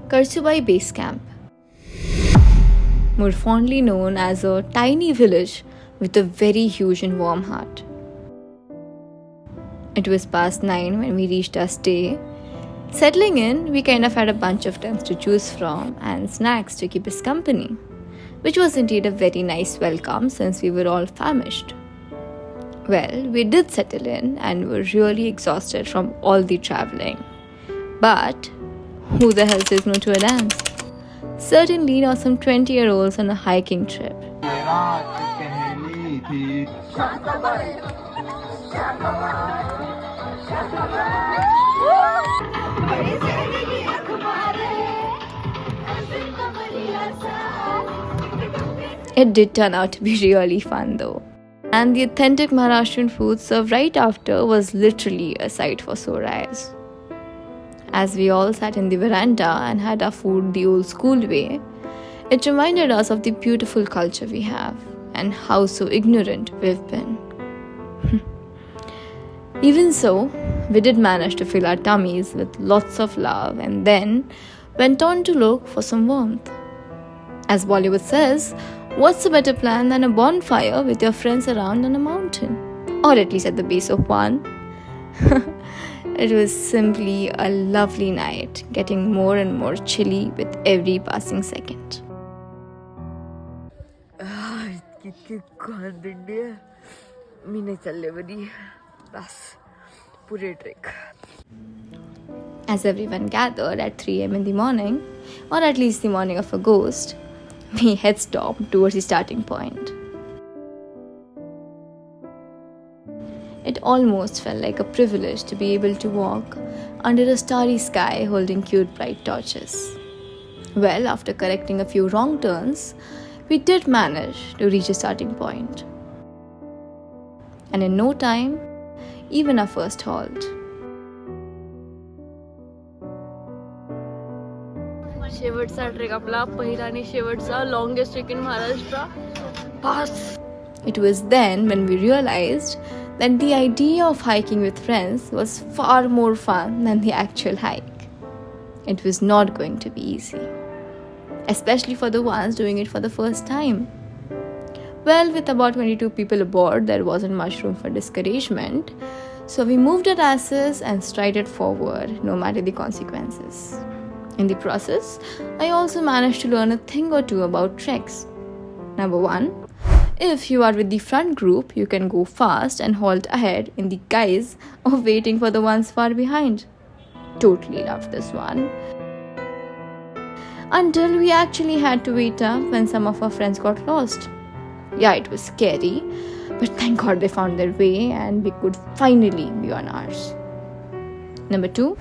Karsubai Base Camp, more fondly known as a tiny village with a very huge and warm heart. It was past 9 when we reached our stay. Settling in, we kind of had a bunch of tents to choose from and snacks to keep us company, which was indeed a very nice welcome since we were all famished. Well, we did settle in and were really exhausted from all the traveling. But who the hell says no to a dance? Certainly not some 20-year-olds on a hiking trip. It did turn out to be really fun though. And the authentic Maharashtrian food served right after was literally a sight for sore eyes. As we all sat in the veranda and had our food the old school way, it reminded us of the beautiful culture we have and how so ignorant we've been. Even so, we did manage to fill our tummies with lots of love and then went on to look for some warmth. As Bollywood says, what's a better plan than a bonfire with your friends around on a mountain? Or at least at the base of one. It was simply a lovely night, getting more and more chilly with every passing second. As everyone gathered at 3 am in the morning, or at least the morning of a ghost, we head stomped towards the starting point. It almost felt like a privilege to be able to walk under a starry sky holding cute bright torches. Well, after correcting a few wrong turns, we did manage to reach a starting point. And in no time, even our first halt. शेवटचा trek आपला पहिला आणि शेवटचा longest trek in Maharashtra pass. It was then when we realized that the idea of hiking with friends was far more fun than the actual hike. It was not going to be easy, especially for the ones doing it for the first time. Well, with about 22 people aboard, there wasn't much room for discouragement, so we moved our asses and strided forward no matter the consequences. In the process, I also managed to learn a thing or two about treks. Number 1, if you are with the front group, you can go fast and halt ahead in the guise of waiting for the ones far behind. Totally loved this one. Until we actually had to wait up when some of our friends got lost. Yeah, it was scary, but thank God they found their way and we could finally be on ours. Number 2,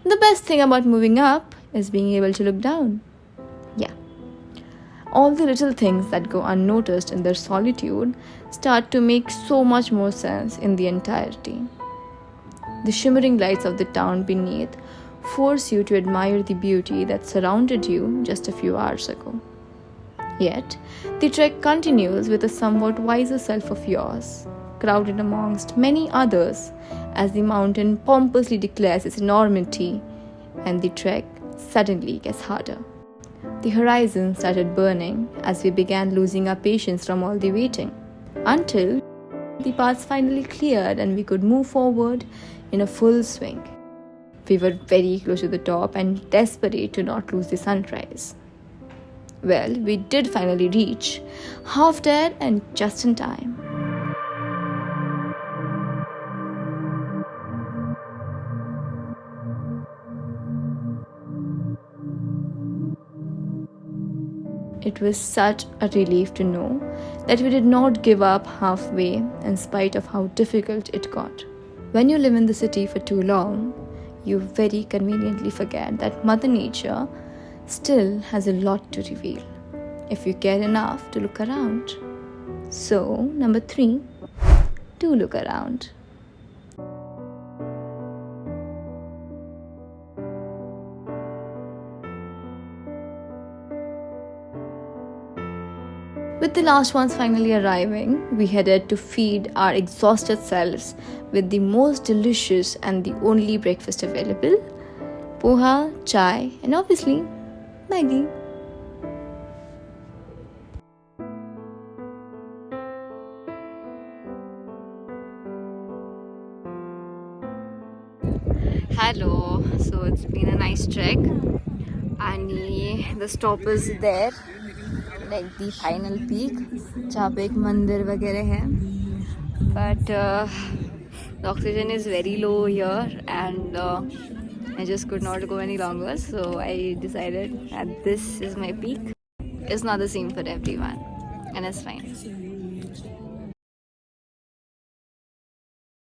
the best thing about moving up is being able to look down. Yeah. All the little things that go unnoticed in their solitude start to make so much more sense in the entirety. The shimmering lights of the town beneath force you to admire the beauty that surrounded you just a few hours ago. Yet, the trek continues with a somewhat wiser self of yours, crowded amongst many others as the mountain pompously declares its enormity and the trek suddenly gets harder. The horizon started burning as we began losing our patience from all the waiting, until the paths finally cleared and we could move forward in a full swing. We were very close to the top and desperate to not lose the sunrise. Well, we did finally reach, half dead and just in time. It was such a relief to know that we did not give up halfway in spite of how difficult it got. When you live in the city for too long, you very conveniently forget that Mother Nature still has a lot to reveal if you care enough to look around. So, number 3, do look around. With the last ones finally arriving, we headed to feed our exhausted selves with the most delicious and the only breakfast available, poha, chai, and obviously Maggie. Hello, so it's been a nice trek, and the stop is there, like the final peak, जहाँ पे एक मंदिर वगैरह है. But the oxygen is very low here, and I just could not go any longer. So I decided that this is my peak. It's not the same for everyone, and it's fine.